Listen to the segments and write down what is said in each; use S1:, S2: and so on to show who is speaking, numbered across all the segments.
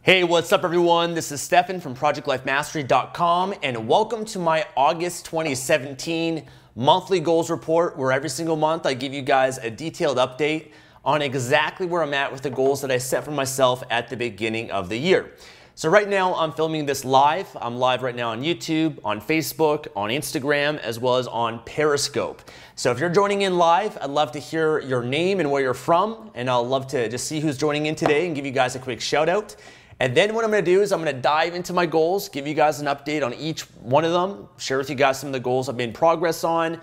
S1: Hey, what's up everyone? This is Stefan from ProjectLifeMastery.com and welcome to my August 2017 monthly goals report, where every single month I give you guys a detailed update on exactly where I'm at with the goals that I set for myself at the beginning of the year. So right now I'm filming this live. I'm live right now on YouTube, on Facebook, on Instagram, as well as on Periscope. So if you're joining in live, I'd love to hear your name and where you're from, and I'll love to just see who's joining in today and give you guys a quick shout out. And then what I'm going to do is I'm going to dive into my goals, give you guys an update on each one of them, share with you guys some of the goals I've made progress on,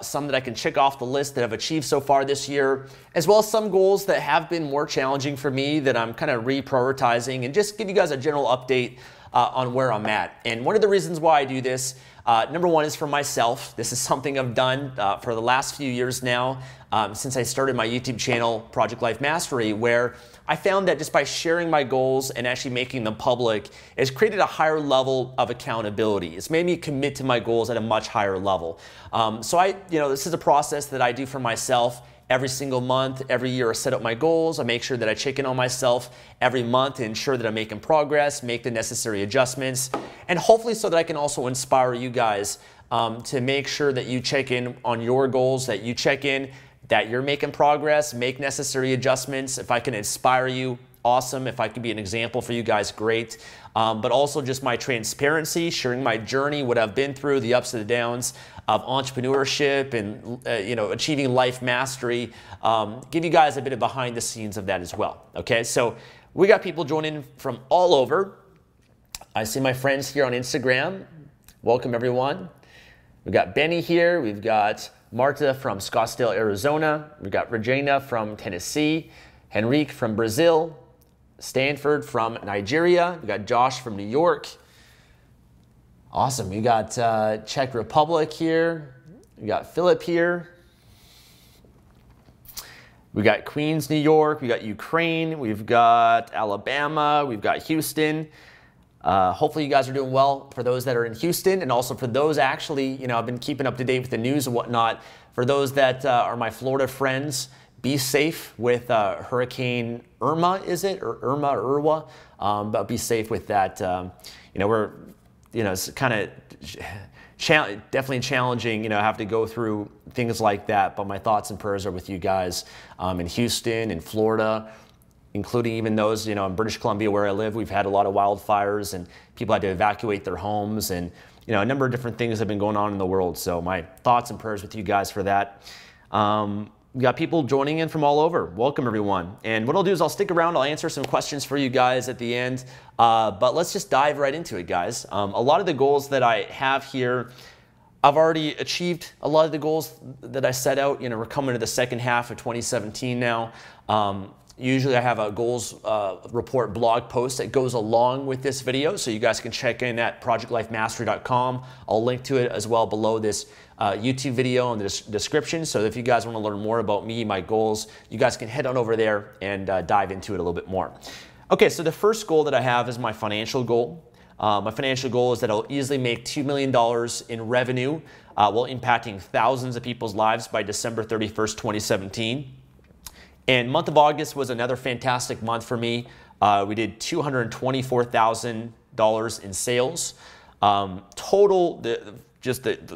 S1: some that I can check off the list that I've achieved so far this year, as well as some goals that have been more challenging for me that I'm kind of reprioritizing, and just give you guys a general update on where I'm at. And one of the reasons why I do this, number one, is for myself. This is something I've done for the last few years now, since I started my YouTube channel, Project Life Mastery, where I found that just by sharing my goals and actually making them public, it's created a higher level of accountability. It's made me commit to my goals at a much higher level. So this is a process that I do for myself every single month. Every year I set up my goals. I make sure that I check in on myself every month to ensure that I'm making progress, make the necessary adjustments, and hopefully so that I can also inspire you guys to make sure that you check in on your goals, that you check in that you're making progress, make necessary adjustments. If I can inspire you, awesome. If I can be an example for you guys, great. But also just my transparency, sharing my journey, what I've been through, the ups and the downs of entrepreneurship and achieving life mastery. Give you guys a bit of behind the scenes of that as well. Okay, so we got people joining from all over. I see my friends here on Instagram. Welcome everyone. We've got Benny here. We've got Marta from Scottsdale, Arizona. We've got Regina from Tennessee. Henrique from Brazil. Stanford from Nigeria. We got Josh from New York. Awesome. We got Czech Republic here. We got Philip here. We got Queens, New York. We got Ukraine. We've got Alabama. We've got Houston. Hopefully you guys are doing well, for those that are in Houston, and also for those actually, I've been keeping up to date with the news and whatnot. For those that are my Florida friends, be safe with Hurricane Irma, is it? Or Irma, or Irwa? But be safe with that. It's kind of definitely challenging, have to go through things like that. But my thoughts and prayers are with you guys in Houston, in Florida, including even those, in British Columbia where I live. We've had a lot of wildfires and people had to evacuate their homes, and a number of different things have been going on in the world. So my thoughts and prayers with you guys for that. We got people joining in from all over. Welcome everyone. And what I'll do is I'll stick around. I'll answer some questions for you guys at the end. But let's just dive right into it, guys. A lot of the goals that I have here, I've already achieved a lot of the goals that I set out. We're coming to the second half of 2017 now. Usually I have a goals report blog post that goes along with this video, so you guys can check in at ProjectLifeMastery.com. I'll link to it as well below this YouTube video in the description. So if you guys want to learn more about me, my goals, you guys can head on over there and dive into it a little bit more. Okay, so the first goal that I have is my financial goal. My financial goal is that I'll easily make $2 million in revenue while impacting thousands of people's lives by December 31st, 2017. And month of August was another fantastic month for me. We did $224,000 in sales. Total, the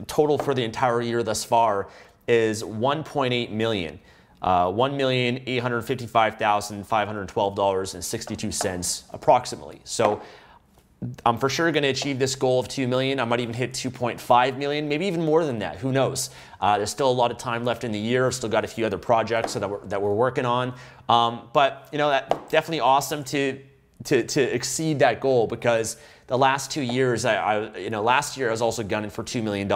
S1: total for the entire year thus far is $1.8 million. $1,855,512.62 approximately. So I'm for sure going to achieve this goal of 2 million. I might even hit 2.5 million, maybe even more than that. Who knows? There's still a lot of time left in the year. I've still got a few other projects that we're working on. But that's definitely awesome to exceed that goal, because the last 2 years, last year I was also gunning for $2 million.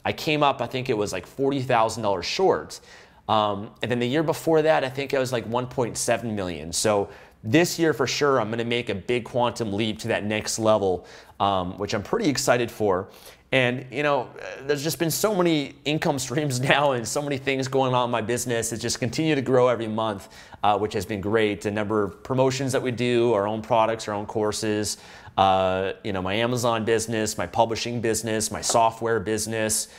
S1: I came up, I think it was like $40,000 short. And then the year before that, I think I was like 1.7 million. So this year for sure, I'm going to make a big quantum leap to that next level, which I'm pretty excited for. And there's just been so many income streams now and so many things going on in my business. It's just continued to grow every month, which has been great. A number of promotions that we do, our own products, our own courses, my Amazon business, my publishing business, my software business,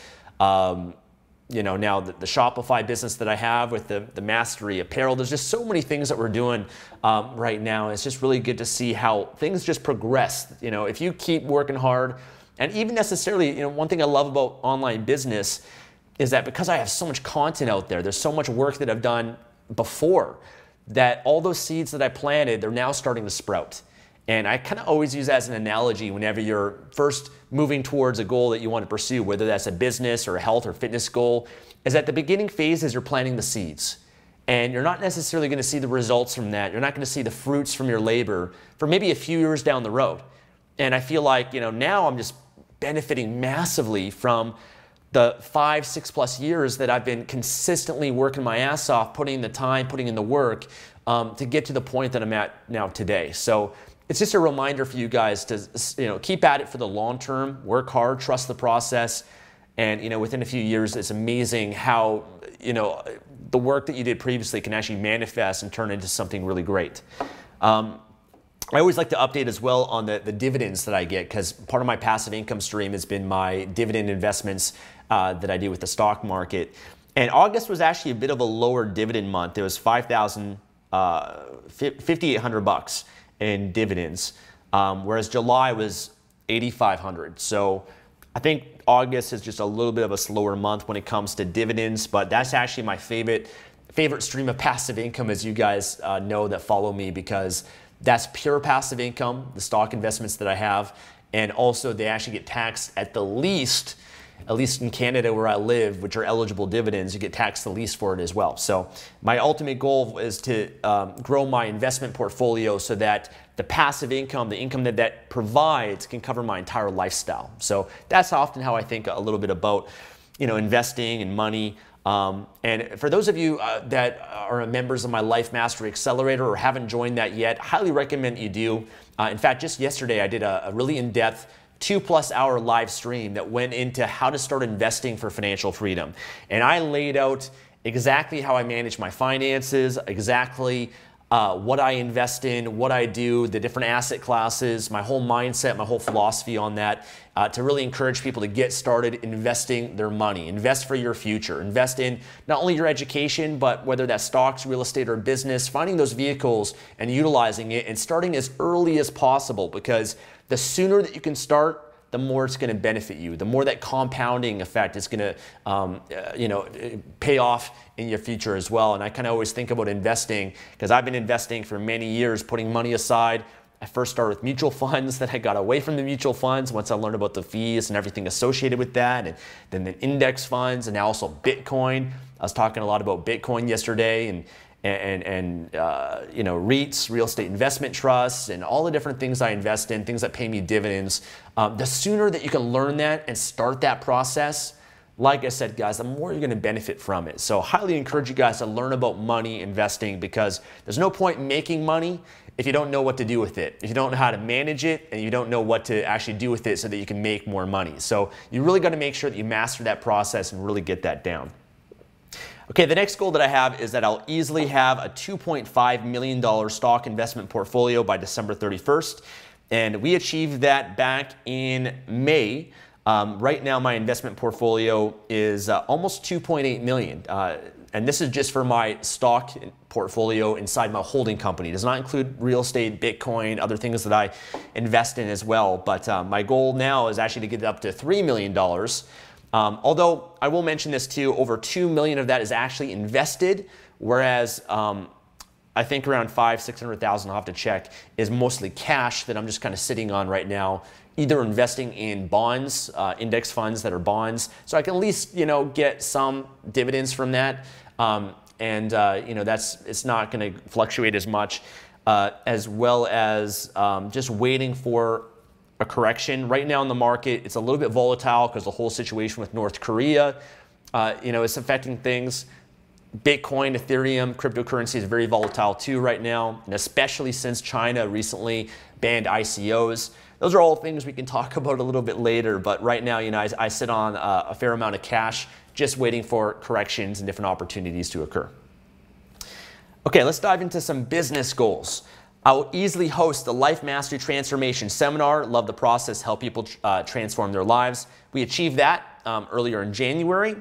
S1: now the Shopify business that I have with the Mastery apparel. There's just so many things that we're doing right now. It's just really good to see how things just progress. If you keep working hard, and even necessarily, one thing I love about online business is that because I have so much content out there, there's so much work that I've done before, that all those seeds that I planted, they're now starting to sprout. And I kind of always use that as an analogy whenever you're first moving towards a goal that you want to pursue, whether that's a business or a health or fitness goal, is at the beginning phases, you're planting the seeds. And you're not necessarily going to see the results from that. You're not going to see the fruits from your labor for maybe a few years down the road. And I feel like, now I'm just benefiting massively from the 5-6+ years that I've been consistently working my ass off, putting the time, putting in the work to get to the point that I'm at now today. So it's just a reminder for you guys to keep at it for the long term, work hard, trust the process, and within a few years, it's amazing how the work that you did previously can actually manifest and turn into something really great. I always like to update as well on the dividends that I get, because part of my passive income stream has been my dividend investments that I do with the stock market. And August was actually a bit of a lower dividend month. It was $5,800 in dividends, whereas July was $8,500. So I think August is just a little bit of a slower month when it comes to dividends, but that's actually my favorite stream of passive income, as you guys know that follow me, because that's pure passive income, the stock investments that I have, and also they actually get taxed at least in Canada where I live, which are eligible dividends, you get taxed the least for it as well. So my ultimate goal is to grow my investment portfolio so that the passive income, the income that provides, can cover my entire lifestyle. So that's often how I think a little bit about investing and money. And for those of you that are members of my Life Mastery Accelerator or haven't joined that yet, highly recommend you do. In fact, just yesterday I did a really in-depth 2+ hour live stream that went into how to start investing for financial freedom. And I laid out exactly how I manage my finances, exactly what I invest in, what I do, the different asset classes, my whole mindset, my whole philosophy on that, to really encourage people to get started investing their money. Invest for your future. Invest in not only your education, but whether that's stocks, real estate, or business, finding those vehicles and utilizing it and starting as early as possible, because the sooner that you can start, the more it's going to benefit you. The more that compounding effect is going to, pay off in your future as well. And I kind of always think about investing, because I've been investing for many years, putting money aside. I first started with mutual funds, then I got away from the mutual funds once I learned about the fees and everything associated with that, and then the index funds, and now also Bitcoin. I was talking a lot about Bitcoin yesterday, and REITs, real estate investment trusts, and all the different things I invest in, things that pay me dividends. The sooner that you can learn that and start that process, like I said, guys, the more you're going to benefit from it. So highly encourage you guys to learn about money investing, because there's no point in making money if you don't know what to do with it, if you don't know how to manage it, and you don't know what to actually do with it so that you can make more money. So you really got to make sure that you master that process and really get that down. Okay, the next goal that I have is that I'll easily have a $2.5 million stock investment portfolio by December 31st. And we achieved that back in May. Right now, my investment portfolio is almost $2.8 million. And this is just for my stock portfolio inside my holding company. It does not include real estate, Bitcoin, other things that I invest in as well. But my goal now is actually to get it up to $3 million. Although I will mention this too, over $2 million of that is actually invested, whereas I think around $500,000-600,000, I'll have to check, is mostly cash that I'm just kind of sitting on right now, either investing in bonds, index funds that are bonds, so I can at least get some dividends from that, it's not going to fluctuate as much, as well as just waiting for a correction. Right now in the market, it's a little bit volatile because the whole situation with North Korea, it's affecting things. Bitcoin, Ethereum, cryptocurrency is very volatile too right now, and especially since China recently banned ICOs. Those are all things we can talk about a little bit later, but right now, I sit on a fair amount of cash just waiting for corrections and different opportunities to occur. Okay, let's dive into some business goals. I will easily host the Life Mastery Transformation Seminar. Love the process, help people transform their lives. We achieved that earlier in January.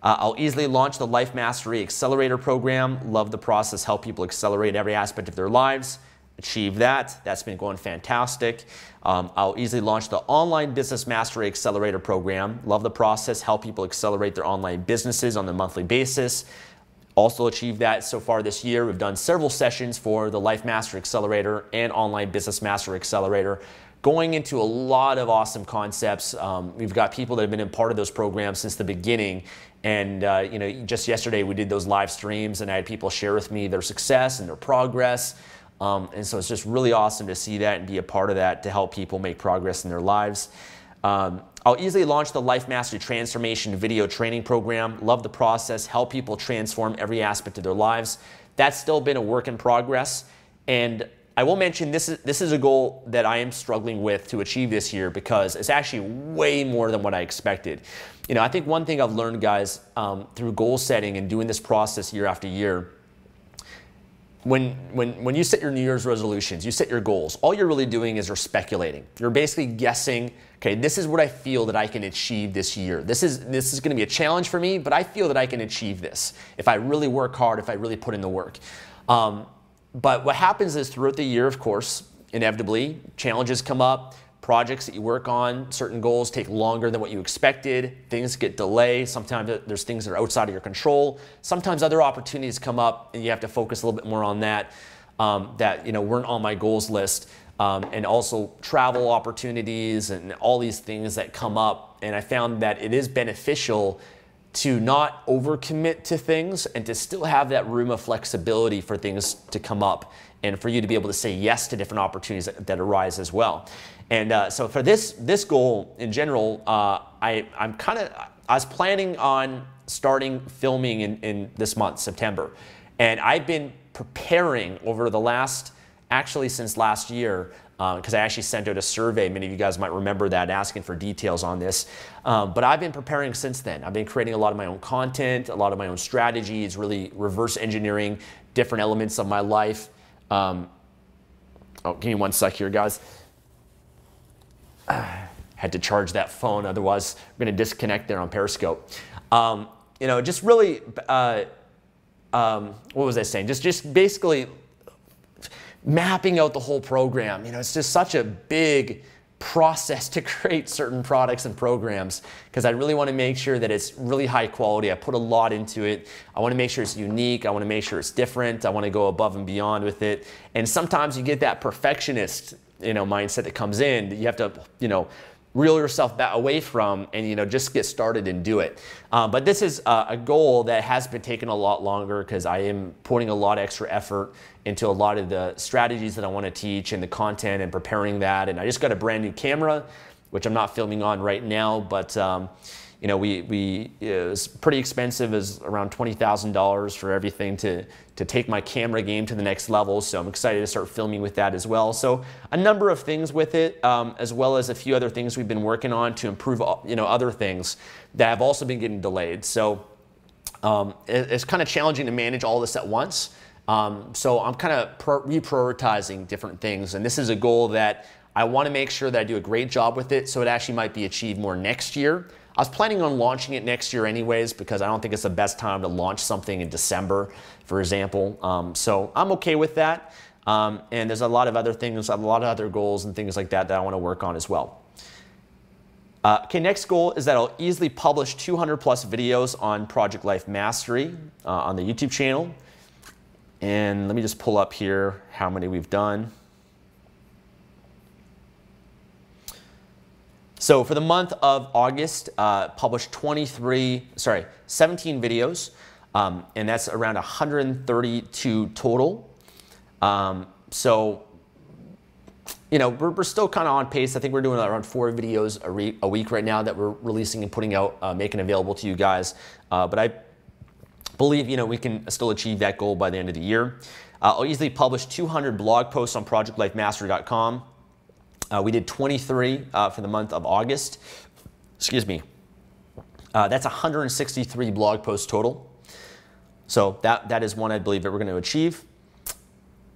S1: I'll easily launch the Life Mastery Accelerator program. Love the process, help people accelerate every aspect of their lives. Achieve that. That's been going fantastic. I'll easily launch the Online Business Mastery Accelerator program. Love the process, help people accelerate their online businesses on a monthly basis. Also achieved that so far this year. We've done several sessions for the Life Mastery Accelerator and Online Business Mastery Accelerator, going into a lot of awesome concepts. We've got people that have been in part of those programs since the beginning. And you know, just yesterday we did those live streams and I had people share with me their success and their progress. And so it's just really awesome to see that and be a part of that to help people make progress in their lives. I'll easily launch the Life Mastery Transformation video training program. Love the process, help people transform every aspect of their lives. That's still been a work in progress. And I will mention this is a goal that I am struggling with to achieve this year because it's actually way more than what I expected. You know, I think one thing I've learned, guys, through goal setting and doing this process year after year, when you set your New Year's resolutions, you set your goals, all you're really doing is you're speculating. You're basically guessing, okay, this is what I feel that I can achieve this year. This is going to be a challenge for me, but I feel that I can achieve this if I really work hard, if I really put in the work. But what happens is throughout the year, of course, inevitably, challenges come up, projects that you work on, certain goals take longer than what you expected, things get delayed, sometimes there's things that are outside of your control, sometimes other opportunities come up and you have to focus a little bit more on that, that you know, weren't on my goals list, and also travel opportunities and all these things that come up. And I found that it is beneficial to not overcommit to things and to still have that room of flexibility for things to come up and for you to be able to say yes to different opportunities that arise as well. And so for this goal in general, I was planning on starting filming in this month, September. And I've been preparing over the actually since last year, because I actually sent out a survey. Many of you guys might remember that, asking for details on this. But I've been preparing since then. I've been creating a lot of my own content, a lot of my own strategies, really reverse engineering different elements of my life. Oh, give me one sec here, guys. Had to charge that phone, otherwise we're going to disconnect there on Periscope. You know, just really, what was I saying? Just basically mapping out the whole program. You know, it's just such a big process to create certain products and programs because I really want to make sure that it's really high quality. I put a lot into it. I want to make sure it's unique. I want to make sure it's different. I want to go above and beyond with it. And sometimes you get that perfectionist, you know, mindset that comes in that you have to, you know, reel yourself back away from and, you know, just get started and do it. But this is a goal that has been taking a lot longer because I am putting a lot of extra effort into a lot of the strategies that I want to teach and the content and preparing that. And I just got a brand new camera, which I'm not filming on right now, but you know, it was pretty expensive, is around $20,000 for everything to take my camera game to the next level. So I'm excited to start filming with that as well. So a number of things with it, as well as a few other things we've been working on to improve, you know, other things that have also been getting delayed. So it's kind of challenging to manage all this at once. So I'm kind of reprioritizing different things. And this is a goal that I want to make sure that I do a great job with it, so it actually might be achieved more next year. I was planning on launching it next year anyways, because I don't think it's the best time to launch something in December, for example. So I'm okay with that. And there's a lot of other things, a lot of other goals and things like that that I want to work on as well. Okay, next goal is that I'll easily publish 200 plus videos on Project Life Mastery on the YouTube channel. And let me just pull up here how many we've done. So for the month of August, published 17 videos, and that's around 132 total. So, you know, we're still kind of on pace. I think we're doing around 4 videos a week right now that we're releasing and putting out, making available to you guys. But I believe, you know, we can still achieve that goal by the end of the year. I'll easily publish 200 blog posts on projectlifemastery.com. We did 23 for the month of August. Excuse me. That's 163 blog posts total. So that is one I believe that we're going to achieve.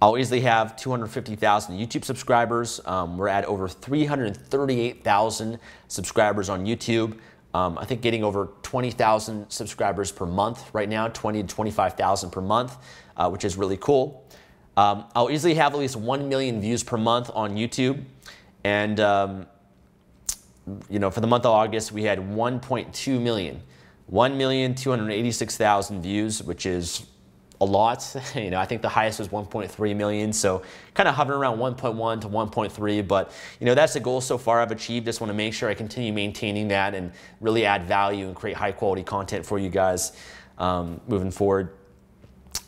S1: I'll easily have 250,000 YouTube subscribers. We're at over 338,000 subscribers on YouTube. I think getting over 20,000 subscribers per month right now, 20 to 25,000 per month, which is really cool. I'll easily have at least 1 million views per month on YouTube. And, you know, for the month of August, we had 1.2 million, 1,286,000 views, which is a lot. You know, I think the highest was 1.3 million. So kind of hovering around 1.1 to 1.3. But, you know, that's the goal so far I've achieved. Just want to make sure I continue maintaining that and really add value and create high quality content for you guys moving forward.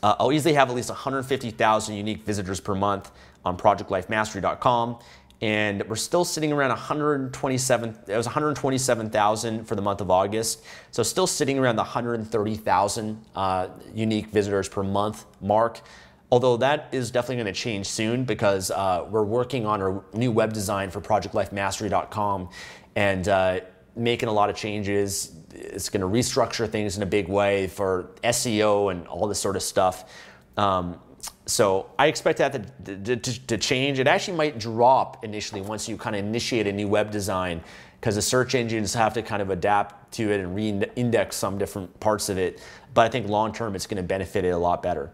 S1: I'll easily have at least 150,000 unique visitors per month on projectlifemastery.com. And we're still sitting around 127,000 for the month of August. So still sitting around the 130,000 unique visitors per month mark. Although that is definitely going to change soon because we're working on a new web design for projectlifemastery.com and making a lot of changes. It's going to restructure things in a big way for SEO and all this sort of stuff. So I expect that to change. It actually might drop initially once you kind of initiate a new web design because the search engines have to kind of adapt to it and re-index some different parts of it. But I think long term it's going to benefit it a lot better.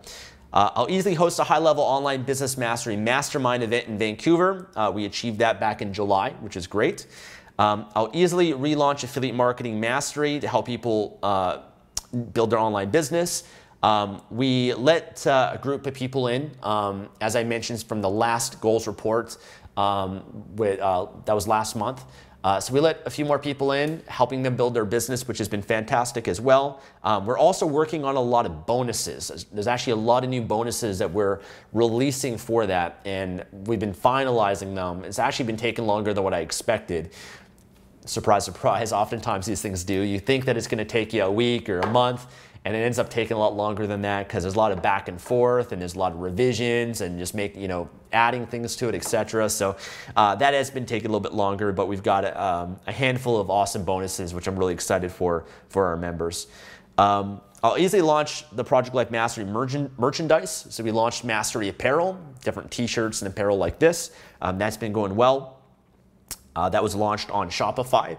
S1: I'll easily host a high-level online business mastery mastermind event in Vancouver. We achieved that back in July, which is great. I'll easily relaunch Affiliate Marketing Mastery to help people build their online business. We let a group of people in, as I mentioned from the last goals report, that was last month. So we let a few more people in, helping them build their business, which has been fantastic as well. We're also working on a lot of bonuses. There's actually a lot of new bonuses that we're releasing for that, and we've been finalizing them. It's actually been taking longer than what I expected. Surprise, surprise, oftentimes these things do. You think that it's going to take you a week or a month, and it ends up taking a lot longer than that because there's a lot of back and forth and there's a lot of revisions and just adding things to it, etc. So that has been taking a little bit longer, but we've got a handful of awesome bonuses, which I'm really excited for our members. I'll easily launch the Project Life Mastery merchandise. So we launched Mastery apparel, different t-shirts and apparel like this. That's been going well. That was launched on Shopify.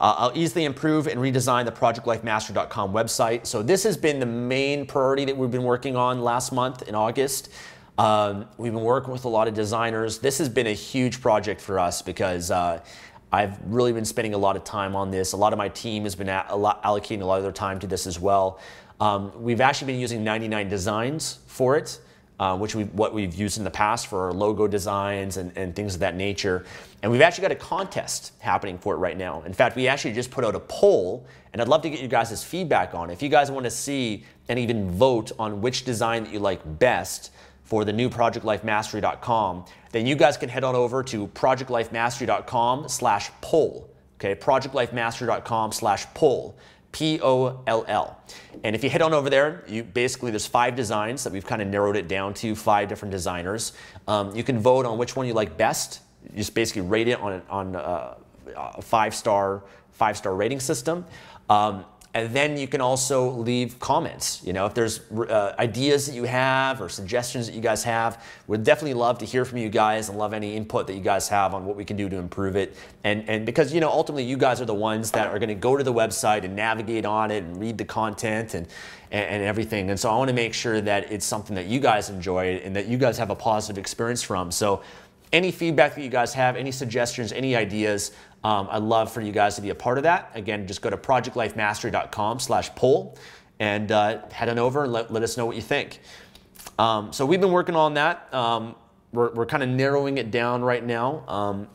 S1: I'll easily improve and redesign the projectlifemastery.com website. So this has been the main priority that we've been working on last month in August. We've been working with a lot of designers. This has been a huge project for us because I've really been spending a lot of time on this. A lot of my team has been allocating a lot of their time to this as well. We've actually been using 99 Designs for it, what we've used in the past for our logo designs and things of that nature. And we've actually got a contest happening for it right now. In fact, we actually just put out a poll, and I'd love to get you guys' feedback on it. If you guys want to see and even vote on which design that you like best for the new projectlifemastery.com, then you guys can head on over to projectlifemastery.com/poll. Okay, projectlifemastery.com/poll. P-O-L-L. And if you head on over there, there's 5 designs that we've kind of narrowed it down to, 5 different designers. You can vote on which one you like best. You just basically rate it on a 5-star rating system. And then you can also leave comments. If there's ideas that you have or suggestions that you guys have, we'd definitely love to hear from you guys and love any input that you guys have on what we can do to improve it. And because ultimately you guys are the ones that are going to go to the website and navigate on it and read the content and everything. And so I want to make sure that it's something that you guys enjoy and that you guys have a positive experience from. So any feedback that you guys have, any suggestions, any ideas, I'd love for you guys to be a part of that. Again, just go to projectlifemastery.com/poll and head on over and let us know what you think. So we've been working on that. We're kind of narrowing it down right now.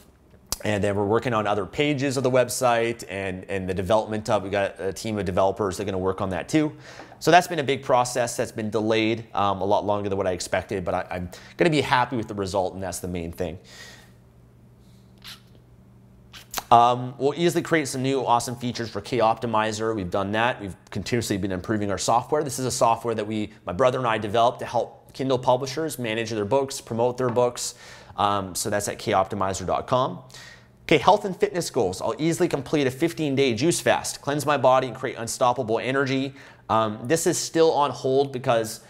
S1: And then we're working on other pages of the website and the development of, we got a team of developers that are going to work on that too. So that's been a big process that's been delayed a lot longer than what I expected, but I'm going to be happy with the result, and that's the main thing. We'll easily create some new awesome features for K-Optimizer. We've done that. We've continuously been improving our software. This is a software that my brother and I developed to help Kindle publishers manage their books, promote their books. So that's at koptimizer.com. Okay, health and fitness goals. I'll easily complete a 15-day juice fast, cleanse my body, and create unstoppable energy. This is still on hold because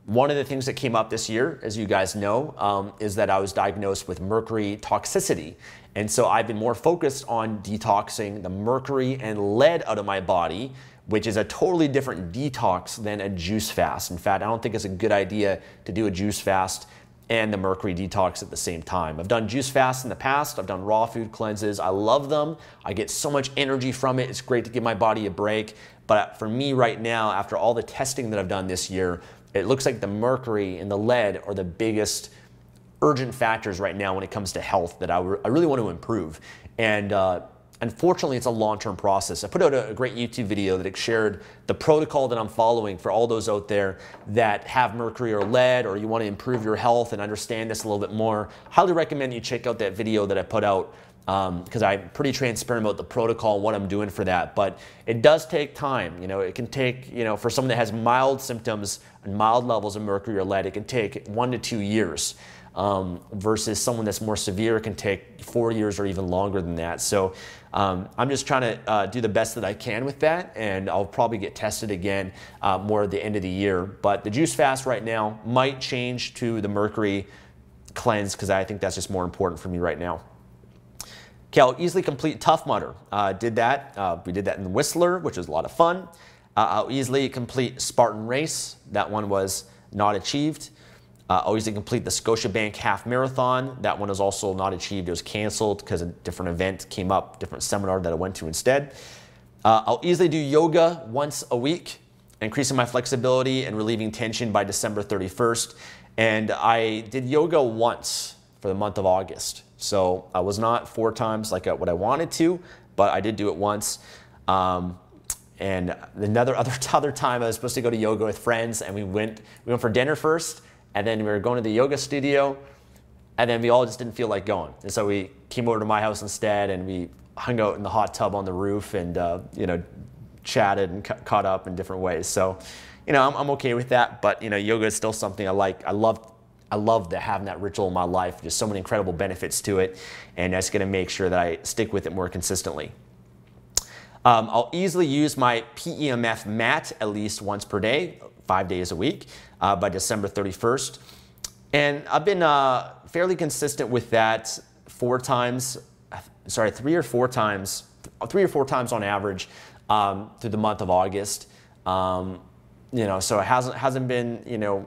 S1: One of the things that came up this year, as you guys know, is that I was diagnosed with mercury toxicity. And so I've been more focused on detoxing the mercury and lead out of my body, which is a totally different detox than a juice fast. In fact, I don't think it's a good idea to do a juice fast and the mercury detox at the same time. I've done juice fasts in the past. I've done raw food cleanses. I love them. I get so much energy from it. It's great to give my body a break. But for me right now, after all the testing that I've done this year, it looks like the mercury and the lead are the biggest urgent factors right now when it comes to health that I really want to improve. And unfortunately, it's a long-term process. I put out a great YouTube video that shared the protocol that I'm following for all those out there that have mercury or lead, or you want to improve your health and understand this a little bit more. Highly recommend you check out that video that I put out because I'm pretty transparent about the protocol and what I'm doing for that. But it does take time. It can take, for someone that has mild symptoms and mild levels of mercury or lead, it can take 1 to 2 years. Versus someone that's more severe can take 4 years or even longer than that. So I'm just trying to do the best that I can with that, and I'll probably get tested again more at the end of the year. But the juice fast right now might change to the mercury cleanse because I think that's just more important for me right now. Okay, I'll easily complete Tough Mudder. Did that. We did that in the Whistler, which was a lot of fun. I'll easily complete Spartan Race. That one was not achieved. I'll easily complete the Scotiabank Half Marathon. That one was also not achieved. It was canceled because a different event came up, different seminar that I went to instead. I'll easily do yoga once a week, increasing my flexibility and relieving tension by December 31st. And I did yoga once for the month of August. So I was not 4 times like what I wanted to, but I did do it once. And other time I was supposed to go to yoga with friends, and we went for dinner first. And then we were going to the yoga studio, and then we all just didn't feel like going. And so we came over to my house instead, and we hung out in the hot tub on the roof and, chatted and caught up in different ways. So, I'm okay with that, but, yoga is still something I like. I love having that ritual in my life. There's so many incredible benefits to it, and that's going to make sure that I stick with it more consistently. I'll easily use my PEMF mat at least once per day, 5 days a week, by December 31st. And I've been fairly consistent with that 3 or 4 times on average through the month of August. So it hasn't been,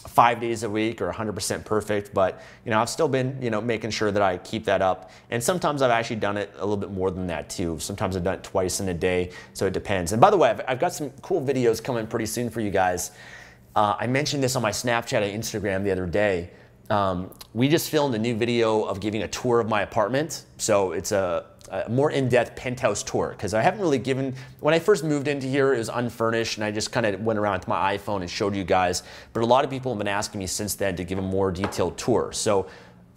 S1: 5 days a week or 100% perfect, but I've still been making sure that I keep that up. And sometimes I've actually done it a little bit more than that too. Sometimes I've done it twice in a day, so it depends. And by the way, I've got some cool videos coming pretty soon for you guys. I mentioned this on my Snapchat and Instagram the other day. We just filmed a new video of giving a tour of my apartment. So it's a more in-depth penthouse tour, because I haven't really given, when I first moved into here, it was unfurnished, and I just kind of went around with my iPhone and showed you guys. But a lot of people have been asking me since then to give a more detailed tour. So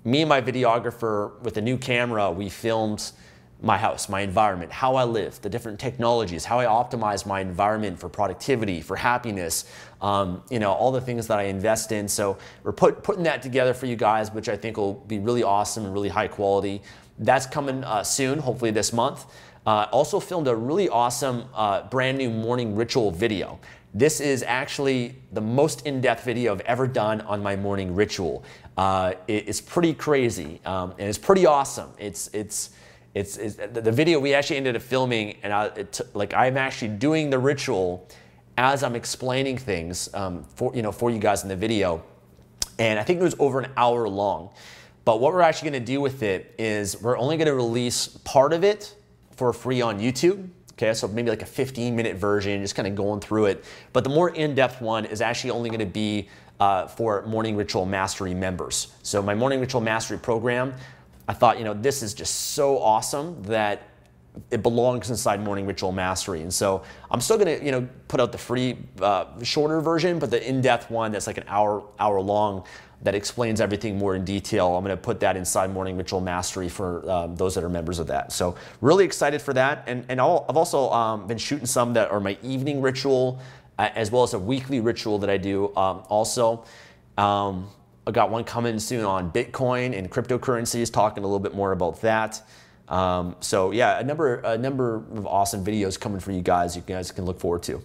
S1: me and my videographer with a new camera, we filmed my house, my environment, how I live, the different technologies, how I optimize my environment for productivity, for happiness, all the things that I invest in. So we're putting that together for you guys, which I think will be really awesome and really high quality. That's coming soon, hopefully this month. Also filmed a really awesome brand new morning ritual video. This is actually the most in-depth video I've ever done on my morning ritual. It's pretty crazy and it's pretty awesome. It's the video we actually ended up filming, and I'm actually doing the ritual as I'm explaining things for you guys in the video, and I think it was over an hour long. But what we're actually going to do with it is we're only going to release part of it for free on YouTube. Okay, so maybe like a 15-minute version, just kind of going through it. But the more in-depth one is actually only going to be for Morning Ritual Mastery members. So my Morning Ritual Mastery program, I thought, this is just so awesome that it belongs inside Morning Ritual Mastery. And so I'm still going to, put out the free, shorter version, but the in-depth one that's like an hour long that explains everything more in detail. I'm going to put that inside Morning Ritual Mastery for those that are members of that. So really excited for that. And I've also been shooting some that are my evening ritual, as well as a weekly ritual that I do also. I've got one coming soon on Bitcoin and cryptocurrencies, talking a little bit more about that. So yeah, a number of awesome videos coming for you guys can look forward to.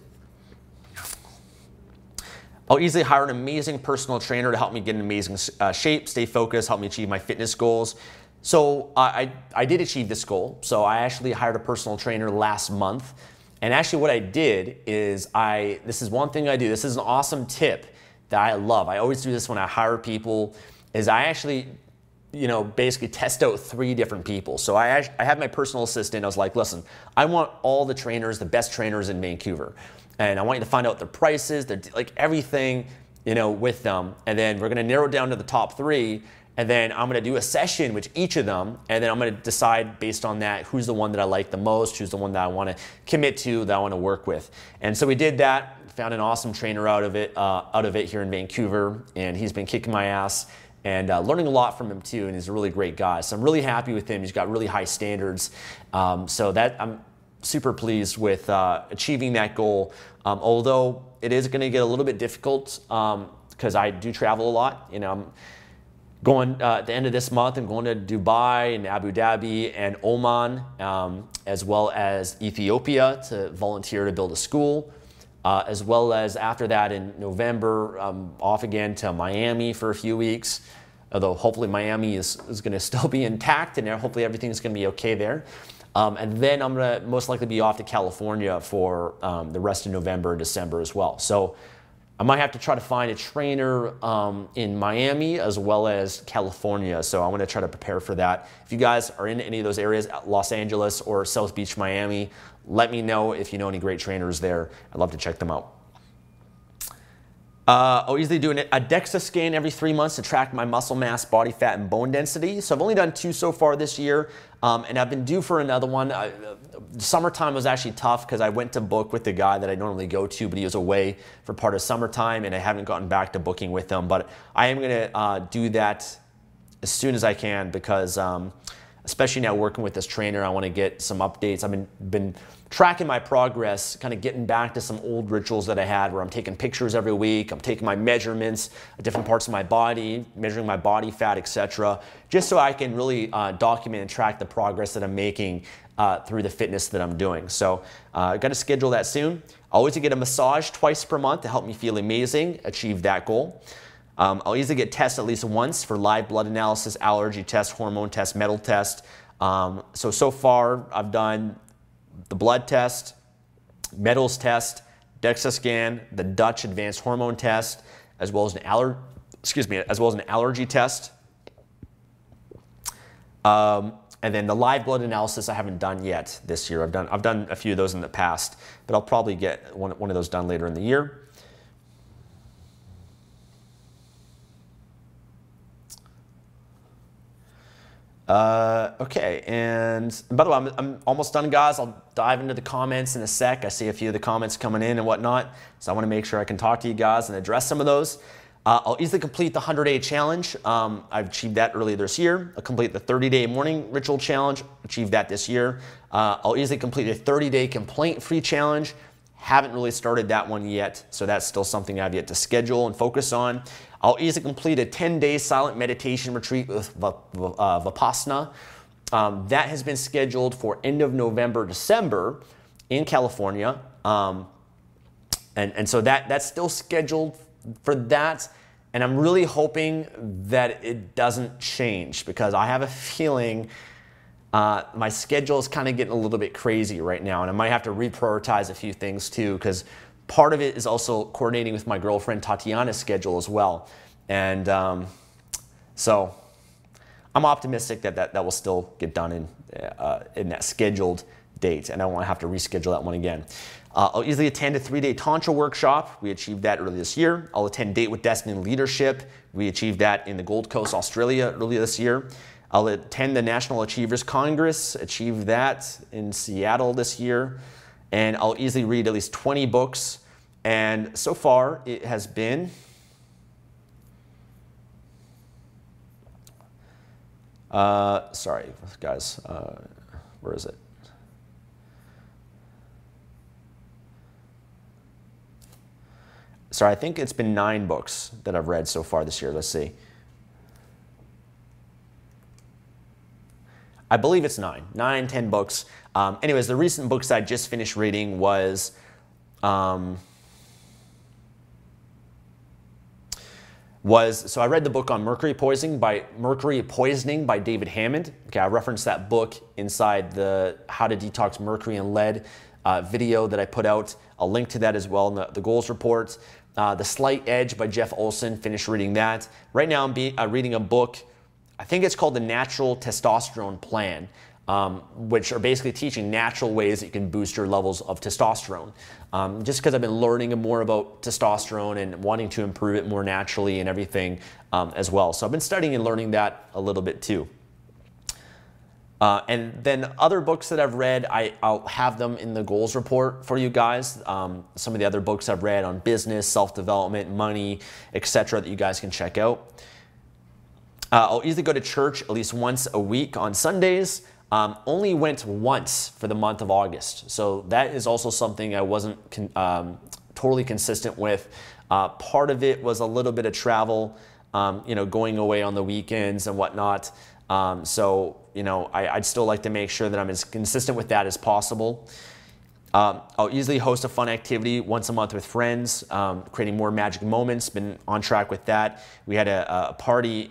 S1: I'll easily hire an amazing personal trainer to help me get in amazing shape, stay focused, help me achieve my fitness goals. So I did achieve this goal. So I actually hired a personal trainer last month. And actually what I did is this is one thing I do. This is an awesome tip that I love. I always do this when I hire people, is I actually, basically test out 3 different people. So I had my personal assistant. I was like, listen, I want all the trainers, the best trainers in Vancouver. And I want you to find out their prices, like everything, with them. And then we're gonna narrow down to the top 3. And then I'm gonna do a session with each of them. And then I'm gonna decide based on that, who's the one that I like the most, who's the one that I wanna commit to, that I wanna work with. And so we did that, found an awesome trainer out of it here in Vancouver. And he's been kicking my ass and learning a lot from him too. And he's a really great guy. So I'm really happy with him. He's got really high standards. So that I'm super pleased with achieving that goal. Although it is going to get a little bit difficult because I do travel a lot. I'm going at the end of this month. I'm going to Dubai and Abu Dhabi and Oman, as well as Ethiopia to volunteer to build a school. As well as after that in November, I'm off again to Miami for a few weeks. Although hopefully Miami is going to still be intact and hopefully everything's going to be okay there. And then I'm going to most likely be off to California for the rest of November and December as well. So I might have to try to find a trainer in Miami as well as California. So I'm going to try to prepare for that. If you guys are in any of those areas, Los Angeles or South Beach, Miami, let me know if you know any great trainers there. I'd love to check them out. I'll easily do a DEXA scan every 3 months to track my muscle mass, body fat, and bone density. So I've only done 2 so far this year, and I've been due for another one. Summertime was actually tough because I went to book with the guy that I normally go to, but he was away for part of summertime, and I haven't gotten back to booking with him. But I am going to do that as soon as I can because especially now working with this trainer, I want to get some updates. I've been tracking my progress, kind of getting back to some old rituals that I had where I'm taking pictures every week, I'm taking my measurements of different parts of my body, measuring my body fat, etc., just so I can really document and track the progress that I'm making through the fitness that I'm doing. So I've got to schedule that soon. I always get a massage twice per month to help me feel amazing, achieve that goal. I'll easily get tested at least once for live blood analysis, allergy test, hormone test, metal test. So far I've done the blood test, metals test, DEXA scan, the Dutch advanced hormone test, as well as an allergy test. And then the live blood analysis I haven't done yet this year. I've done a few of those in the past, but I'll probably get one of those done later in the year. Okay, and by the way, I'm almost done, guys. I'll dive into the comments in a sec. I see a few of the comments coming in and whatnot, so I want to make sure I can talk to you guys and address some of those. I'll easily complete the 100-day challenge. I've achieved that earlier this year. I'll complete the 30-day morning ritual challenge, achieved that this year. I'll easily complete a 30-day complaint-free challenge. Haven't really started that one yet, so that's still something I've yet to schedule and focus on. I'll easily complete a 10-day silent meditation retreat with Vipassana. That has been scheduled for end of November, December in California. And so that's still scheduled for that. And I'm really hoping that it doesn't change because I have a feeling my schedule is kind of getting a little bit crazy right now. And I might have to reprioritize a few things too because part of it is also coordinating with my girlfriend Tatiana's schedule as well. And so I'm optimistic that will still get done in that scheduled date, and I won't have to reschedule that one again. I'll easily attend a 3-day Tantra workshop. We achieved that earlier this year. I'll attend Date with Destiny Leadership. We achieved that in the Gold Coast, Australia earlier this year. I'll attend the National Achievers Congress, achieved that in Seattle this year. And I'll easily read at least 20 books. And so far, it has been sorry, guys, where is it? Sorry, I think it's been 9 books that I've read so far this year. Let's see. I believe it's 9, 10 books. Anyways, the recent books I just finished reading was so I read the book on mercury poisoning by David Hammond. Okay, I referenced that book inside the How to Detox Mercury and Lead video that I put out. I'll link to that as well in the goals report. The Slight Edge by Jeff Olson, finished reading that. Right now I'm reading a book, I think it's called The Natural Testosterone Plan, which are basically teaching natural ways that you can boost your levels of testosterone. Just because I've been learning more about testosterone and wanting to improve it more naturally and everything as well. So I've been studying and learning that a little bit too. And then other books that I've read, I'll have them in the goals report for you guys. Some of the other books I've read on business, self-development, money, etc. that you guys can check out. I'll usually go to church at least once a week on Sundays. Only went once for the month of August. So that is also something I wasn't totally consistent with. Part of it was a little bit of travel, going away on the weekends and whatnot. So, I'd still like to make sure that I'm as consistent with that as possible. I'll usually host a fun activity once a month with friends, creating more magic moments. Been on track with that. We had a party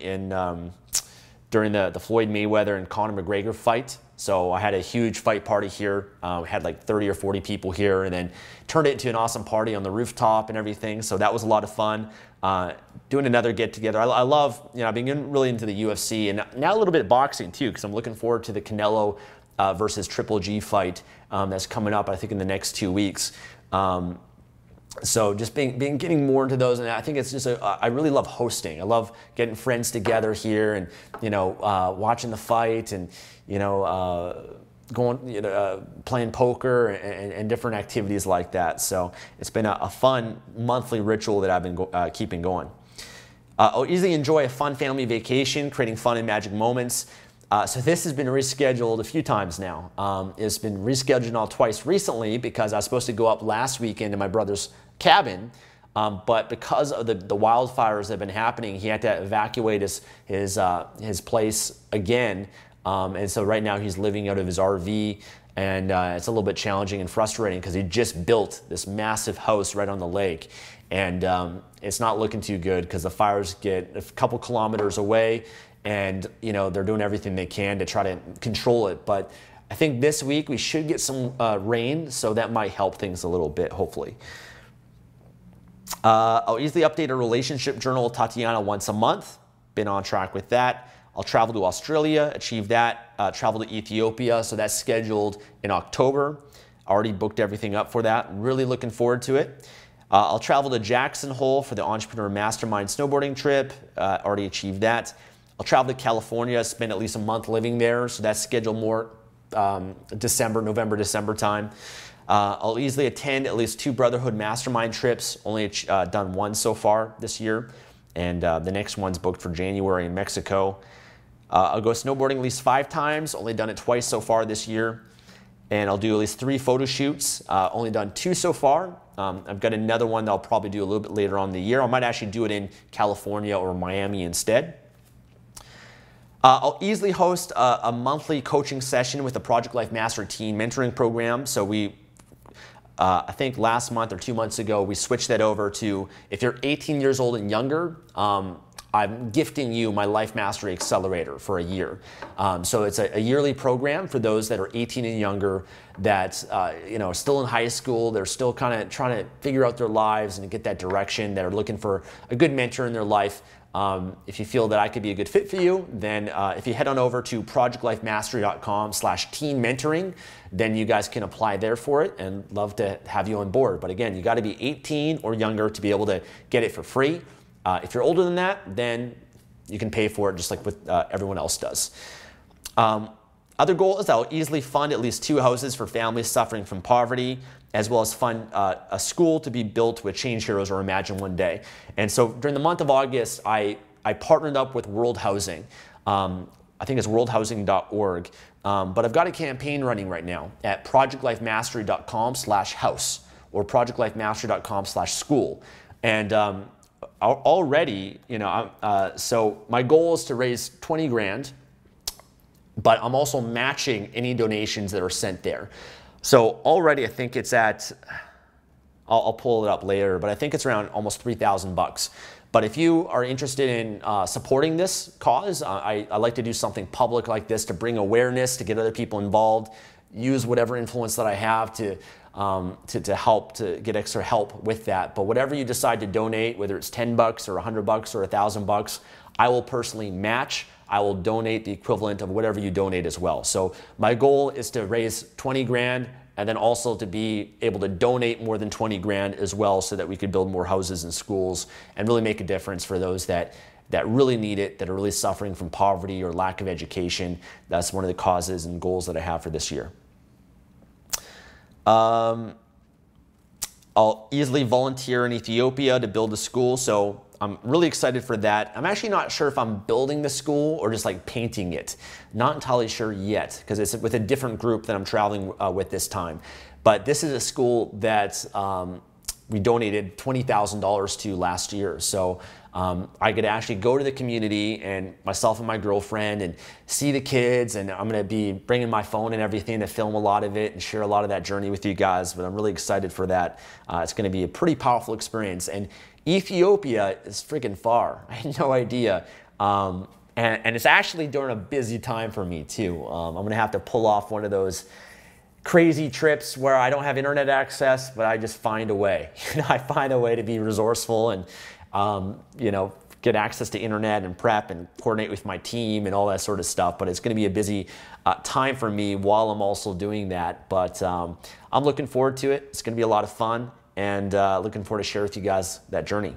S1: during the Floyd Mayweather and Conor McGregor fight. So I had a huge fight party here. We had like 30 or 40 people here, and then turned it into an awesome party on the rooftop and everything. So that was a lot of fun. Doing another get together. I love, I've been getting really into the UFC and now a little bit of boxing too, because I'm looking forward to the Canelo versus Triple G fight that's coming up, I think, in the next 2 weeks. So just getting more into those, and I think it's just I really love hosting. I love getting friends together here and watching the fight and going playing poker and different activities like that. So it's been a fun monthly ritual that I've been keeping going. I'll easily enjoy a fun family vacation, creating fun and magic moments. So this has been rescheduled a few times now. It's been rescheduled now twice recently because I was supposed to go up last weekend to my brother's cabin, but because of the wildfires that have been happening, he had to evacuate his place again. And so right now he's living out of his RV, and it's a little bit challenging and frustrating because he just built this massive house right on the lake, and it's not looking too good because the fires get a couple kilometers away, and they're doing everything they can to try to control it. But I think this week we should get some rain, so that might help things a little bit, hopefully. I'll easily update a relationship journal with Tatiana once a month. Been on track with that. I'll travel to Australia, achieve that. Travel to Ethiopia, so that's scheduled in October. Already booked everything up for that. Really looking forward to it. I'll travel to Jackson Hole for the Entrepreneur Mastermind snowboarding trip. Already achieved that. I'll travel to California, spend at least a month living there, so that's scheduled more November, December time. I'll easily attend at least 2 Brotherhood Mastermind trips, only done one so far this year, and the next one's booked for January in Mexico. I'll go snowboarding at least 5 times, only done it twice so far this year, and I'll do at least 3 photo shoots, only done 2 so far. I've got another one that I'll probably do a little bit later on in the year. I might actually do it in California or Miami instead. I'll easily host a monthly coaching session with the Project Life Mastery Teen Mentoring Program. So I think last month or 2 months ago, we switched that over to, if you're 18 years old and younger, I'm gifting you my Life Mastery Accelerator for a year. So it's a yearly program for those that are 18 and younger that are still in high school. They're still kind of trying to figure out their lives and get that direction. That are looking for a good mentor in their life. If you feel that I could be a good fit for you, then if you head on over to projectlifemastery.com/teen mentoring, then you guys can apply there for it, and love to have you on board. But again, you got to be 18 or younger to be able to get it for free. If you're older than that, then you can pay for it just like what everyone else does. Other goal is I'll easily fund at least 2 houses for families suffering from poverty, as well as fund a school to be built with Change Heroes or Imagine One Day. And so during the month of August, I partnered up with World Housing. I think it's worldhousing.org. But I've got a campaign running right now at projectlifemastery.com/house or projectlifemastery.com/school. And already, so my goal is to raise 20 grand, but I'm also matching any donations that are sent there. So already I think it's at, I'll pull it up later, but I think it's around almost $3,000 But if you are interested in supporting this cause, I like to do something public like this to bring awareness, to get other people involved, use whatever influence that I have to help, to get extra help with that. But whatever you decide to donate, whether it's $10 or $100 or $1,000, I will personally match. I will donate the equivalent of whatever you donate as well. So my goal is to raise 20 grand and then also to be able to donate more than 20 grand as well, so that we could build more houses and schools and really make a difference for those that really need it, that are really suffering from poverty or lack of education. That's one of the causes and goals that I have for this year. I'll easily volunteer in Ethiopia to build a school, so I'm really excited for that. I'm actually not sure if I'm building the school or just like painting it. Not entirely sure yet, because it's with a different group that I'm traveling with this time. But this is a school that we donated $20,000 to last year. So I could actually go to the community, and myself and my girlfriend, and see the kids, and I'm gonna be bringing my phone and everything to film a lot of it and share a lot of that journey with you guys. But I'm really excited for that. It's gonna be a pretty powerful experience. And Ethiopia is freaking far. I had no idea. And it's actually during a busy time for me too. I'm gonna have to pull off one of those crazy trips where I don't have internet access, but I just find a way. I find a way to be resourceful and get access to internet and prep and coordinate with my team and all that sort of stuff. But it's going to be a busy time for me while I'm also doing that. But I'm looking forward to it. It's going to be a lot of fun, and looking forward to share with you guys that journey.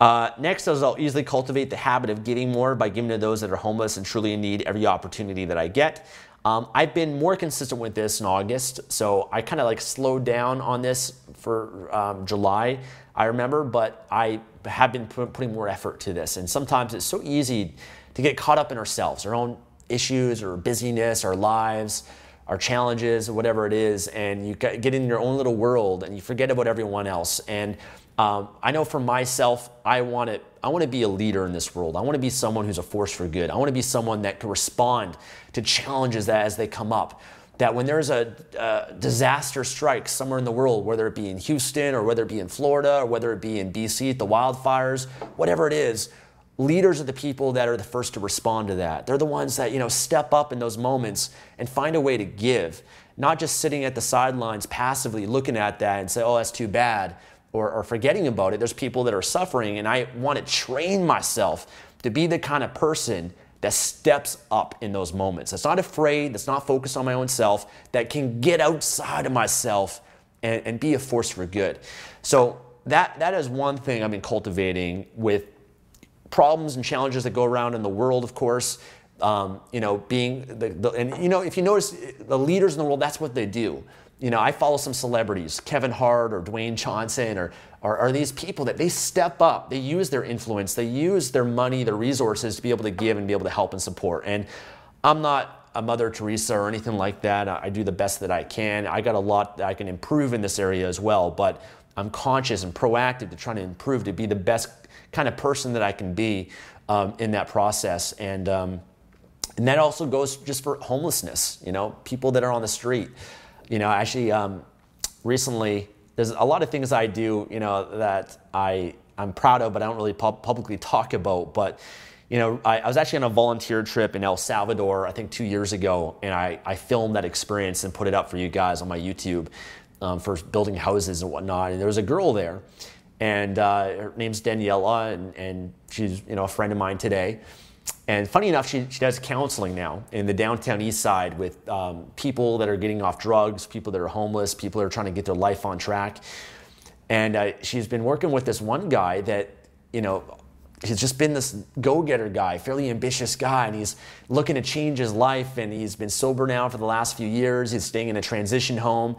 S1: Next is I'll easily cultivate the habit of giving more by giving to those that are homeless and truly in need every opportunity that I get. I've been more consistent with this in August, so I kind of like slowed down on this for July, I remember, but I have been putting more effort to this. And sometimes it's so easy to get caught up in ourselves, our own issues or busyness, our lives, our challenges, or whatever it is, and you get in your own little world and you forget about everyone else. And I know for myself, I want to be a leader in this world. I want to be someone who's a force for good. I want to be someone that can respond to challenges as they come up. That when there's a disaster strikes somewhere in the world, whether it be in Houston or whether it be in Florida or whether it be in BC at the wildfires, whatever it is, leaders are the people that are the first to respond to that. They're the ones that step up in those moments and find a way to give, not just sitting at the sidelines passively looking at that and say, oh, that's too bad, or forgetting about it. There's people that are suffering, and I want to train myself to be the kind of person that steps up in those moments. That's not afraid, that's not focused on my own self, that can get outside of myself and be a force for good. So that is one thing I've been cultivating with problems and challenges that go around in the world, of course. Being if you notice, the leaders in the world, that's what they do. I follow some celebrities, Kevin Hart or Dwayne Johnson, or these people that they step up, they use their influence, they use their money, their resources to be able to give and be able to help and support. And I'm not a Mother Teresa or anything like that. I do the best that I can. I got a lot that I can improve in this area as well, but I'm conscious and proactive to try to improve, to be the best kind of person that I can be in that process. And that also goes just for homelessness, people that are on the street. Actually, recently, there's a lot of things I do, that I'm proud of, but I don't really publicly talk about. But, I was actually on a volunteer trip in El Salvador, I think 2 years ago, and I filmed that experience and put it up for you guys on my YouTube for building houses and whatnot. And there was a girl there, and her name's Daniela, and she's, a friend of mine today. And funny enough, she does counseling now in the downtown east side with people that are getting off drugs, people that are homeless, people that are trying to get their life on track. And she's been working with this one guy that, he's just been this go-getter guy, fairly ambitious guy, and he's looking to change his life, and he's been sober now for the last few years. He's staying in a transition home.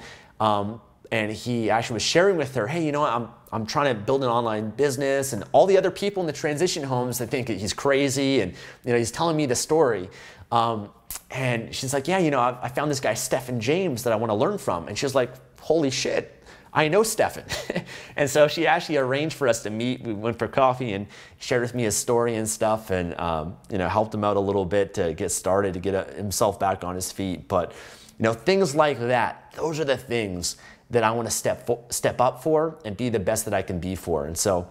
S1: And he actually was sharing with her, hey, I'm trying to build an online business, and all the other people in the transition homes, they think he's crazy, and he's telling me the story. And she's like, yeah, I found this guy, Stefan James, that I want to learn from. And she's like, holy shit, I know Stefan. And so she actually arranged for us to meet. We went for coffee, and he shared with me his story and stuff, and helped him out a little bit to get started, to get himself back on his feet. But things like that, those are the things that I want to step up for and be the best that I can be for. And so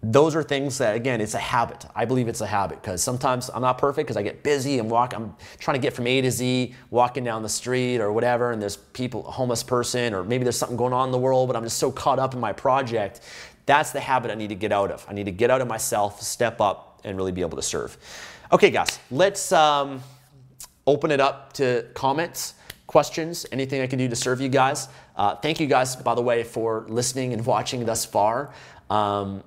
S1: Those are things that, again, it's a habit. I believe it's a habit because sometimes I'm not perfect because I get busy and I'm trying to get from A to Z, walking down the street or whatever, and there's people, a homeless person, or maybe there's something going on in the world, but I'm just so caught up in my project. That's the habit I need to get out of. I need to get out of myself, step up, and really be able to serve. Okay, guys, let's open it up to comments, questions, anything I can do to serve you guys. Thank you guys, by the way, for listening and watching thus far. I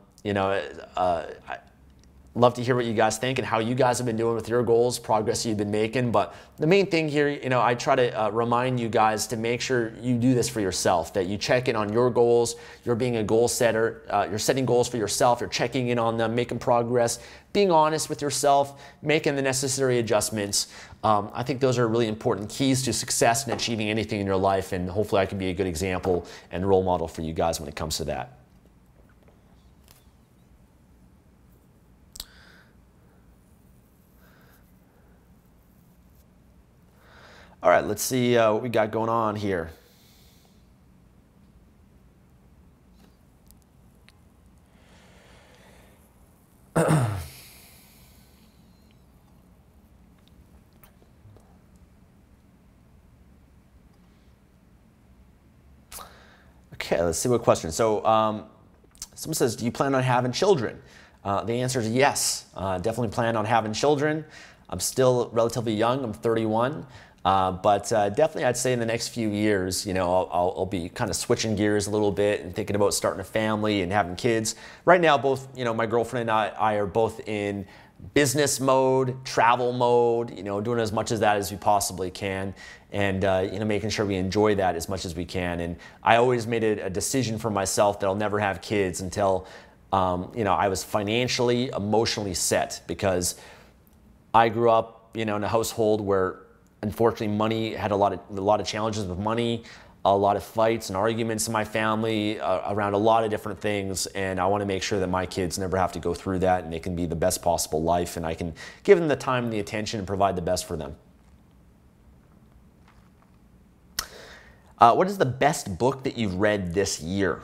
S1: love to hear what you guys think and how you guys have been doing with your goals, progress you've been making. But the main thing here, I try to remind you guys to make sure you do this for yourself, that you check in on your goals. You're being a goal setter. You're setting goals for yourself. You're checking in on them, making progress, being honest with yourself, making the necessary adjustments. I think those are really important keys to success in achieving anything in your life. And hopefully I can be a good example and role model for you guys when it comes to that. All right, let's see what we got going on here. Okay, let's see what question. So someone says, do you plan on having children? The answer is yes. Definitely plan on having children. I'm still relatively young. I'm 31. But definitely I'd say in the next few years, I'll be kind of switching gears a little bit and thinking about starting a family and having kids. Right now, both, my girlfriend and I are both in business mode, travel mode, doing as much of that as we possibly can, and making sure we enjoy that as much as we can. And I always made a decision for myself that I'll never have kids until I was financially, emotionally set, because I grew up in a household where unfortunately money had a lot of challenges with money, a lot of fights and arguments in my family around a lot of different things, and I want to make sure that my kids never have to go through that, and they can be the best possible life, and I can give them the time and the attention and provide the best for them. What is the best book that you've read this year?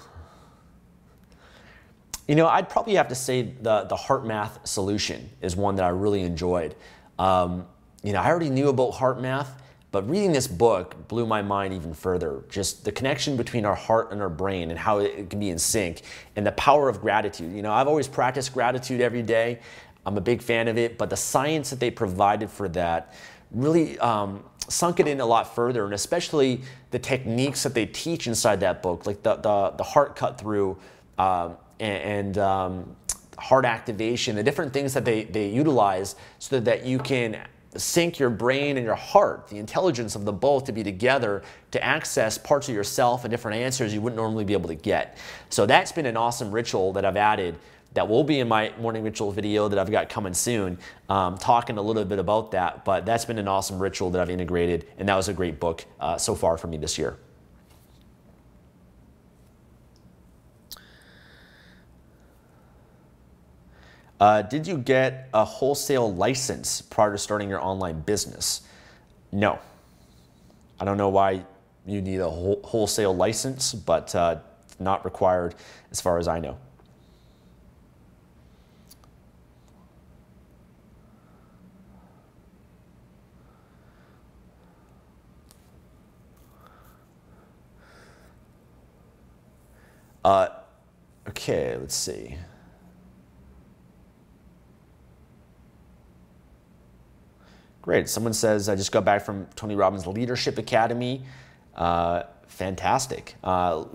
S1: I'd probably have to say the Heart Math Solution is one that I really enjoyed. I already knew about heart math, but reading this book blew my mind even further. Just the connection between our heart and our brain and how it can be in sync, and the power of gratitude. I've always practiced gratitude every day. I'm a big fan of it, but the science that they provided for that really sunk it in a lot further, and especially the techniques that they teach inside that book, like the heart cut through and heart activation, the different things that they utilize so that you can sync your brain and your heart, the intelligence of the both, to be together to access parts of yourself and different answers you wouldn't normally be able to get. So that's been an awesome ritual that I've added that will be in my morning ritual video that I've got coming soon, talking a little bit about that. But that's been an awesome ritual that I've integrated, and that was a great book so far for me this year. Did you get a wholesale license prior to starting your online business? No. I don't know why you need a wholesale license, but not required as far as I know. Okay, let's see. Great. Someone says, I just got back from Tony Robbins Leadership Academy. Fantastic.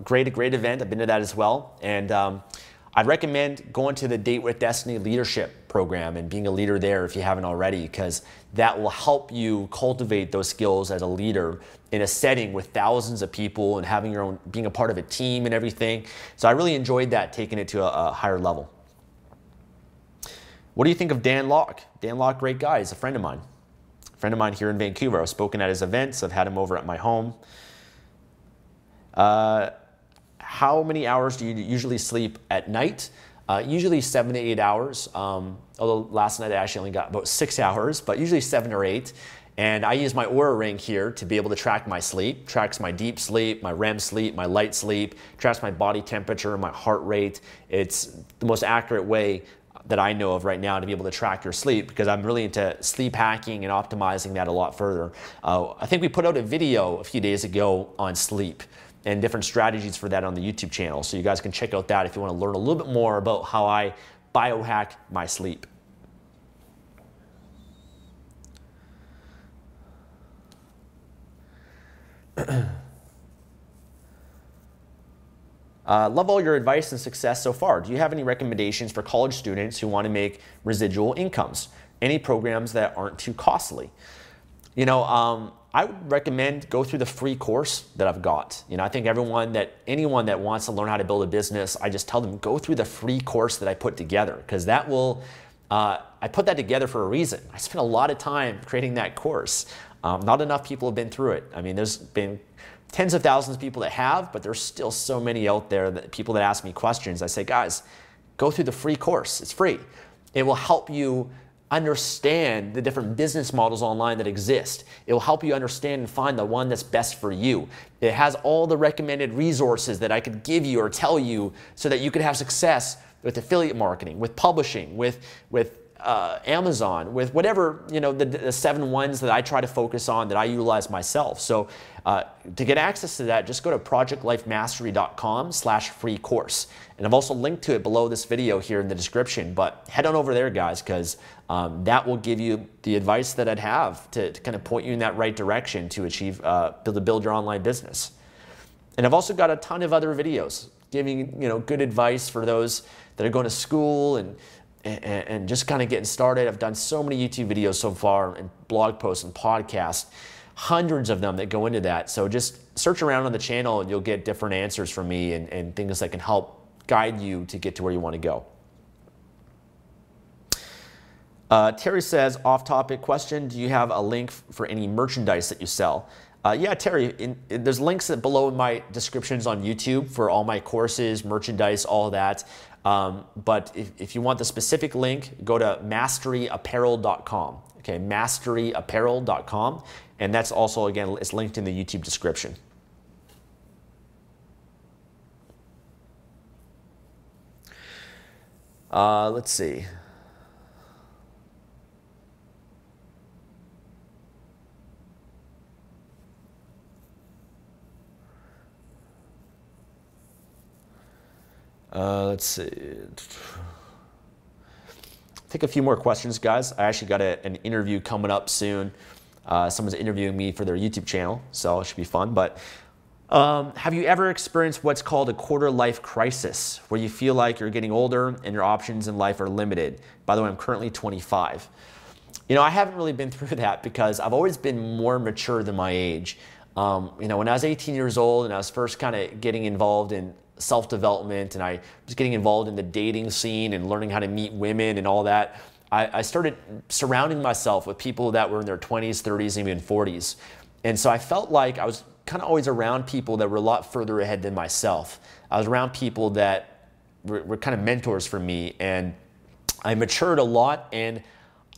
S1: Great event. I've been to that as well. And I'd recommend going to the Date with Destiny Leadership Program and being a leader there if you haven't already, because that will help you cultivate those skills as a leader in a setting with thousands of people and having your own, being a part of a team and everything. So I really enjoyed that, taking it to a higher level. What do you think of Dan Locke? Dan Locke, great guy. He's a friend of mine. Friend of mine here in Vancouver. I've spoken at his events. I've had him over at my home. How many hours do you usually sleep at night? Usually 7 to 8 hours. Although last night I actually only got about 6 hours, but usually 7 or 8. And I use my Oura Ring here to be able to track my sleep, tracks my deep sleep, my REM sleep, my light sleep, tracks my body temperature, my heart rate. It's the most accurate way that I know of right now to be able to track your sleep, because I'm really into sleep hacking and optimizing that a lot further. I think we put out a video a few days ago on sleep and different strategies for that on the YouTube channel. So you guys can check out that if you want to learn a little bit more about how I biohack my sleep. Love all your advice and success so far. Do you have any recommendations for college students who want to make residual incomes? Any programs that aren't too costly? You know, I would recommend go through the free course that I've got. You know, I think anyone that wants to learn how to build a business, I just tell them go through the free course that I put together, because that will, I put that together for a reason. I spent a lot of time creating that course. Not enough people have been through it. I mean, there's been tens of thousands of people that have, but there's still so many out there that people that ask me questions. I say, guys, go through the free course. It's free. It will help you understand the different business models online that exist. It will help you understand and find the one that's best for you. It has all the recommended resources that I could give you or tell you so that you could have success with affiliate marketing, with publishing, with Amazon, with whatever, you know, the 7 ones that I try to focus on that I utilize myself. So to get access to that, just go to projectlifemastery.com/free course. And I've also linked to it below this video here in the description, but head on over there, guys, because that will give you the advice that I'd have to kind of point you in that right direction to achieve, build your online business. And I've also got a ton of other videos giving, you know, good advice for those that are going to school and just kind of getting started. I've done so many YouTube videos so far, and blog posts and podcasts, hundreds of them that go into that. So just search around on the channel and you'll get different answers from me and things that can help guide you to get to where you want to go. Terry says, off-topic question, do you have a link for any merchandise that you sell? Yeah, Terry, there's links below in my descriptions on YouTube for all my courses, merchandise, all of that. But if you want the specific link, go to masteryapparel.com. Okay, masteryapparel.com. And that's also, again, it's linked in the YouTube description. Let's see. Let's see. Take a few more questions, guys. I actually got an interview coming up soon. Someone's interviewing me for their YouTube channel, so it should be fun. But have you ever experienced what's called a quarter-life crisis, where you feel like you're getting older and your options in life are limited? By the way, I'm currently 25. You know, I haven't really been through that because I've always been more mature than my age. You know, when I was 18 years old and I was first kind of getting involved in self-development, and I was getting involved in the dating scene and learning how to meet women and all that, I started surrounding myself with people that were in their 20s, 30s, and even 40s. And so I felt like I was kind of always around people that were a lot further ahead than myself. I was around people that were kind of mentors for me, and I matured a lot, and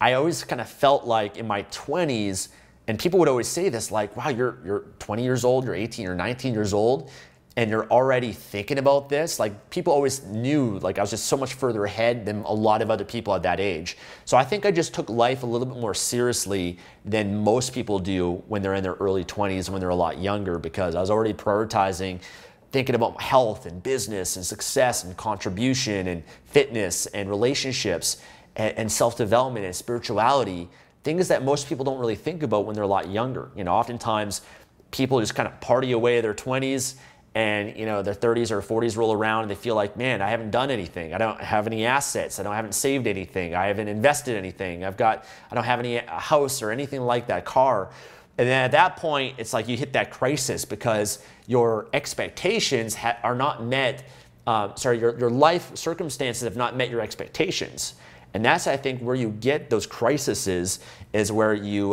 S1: I always kind of felt like in my 20s, and people would always say this, like, wow, you're 20 years old, you're 18 or 19 years old, and you're already thinking about this. Like, people always knew, like, I was just so much further ahead than a lot of other people at that age. So I think I just took life a little bit more seriously than most people do when they're in their early 20s, when they're a lot younger, because I was already prioritizing thinking about health and business and success and contribution and fitness and relationships and self-development and spirituality, things that most people don't really think about when they're a lot younger. You know, oftentimes people just kind of party away their 20s, and, you know, their 30s or 40s roll around and they feel like, man, I haven't done anything. I don't have any assets. I haven't saved anything. I haven't invested anything. I don't have any house or anything like that, car. And then at that point, it's like you hit that crisis because your expectations are not met. Your life circumstances have not met your expectations. And that's, I think, where you get those crises, is where you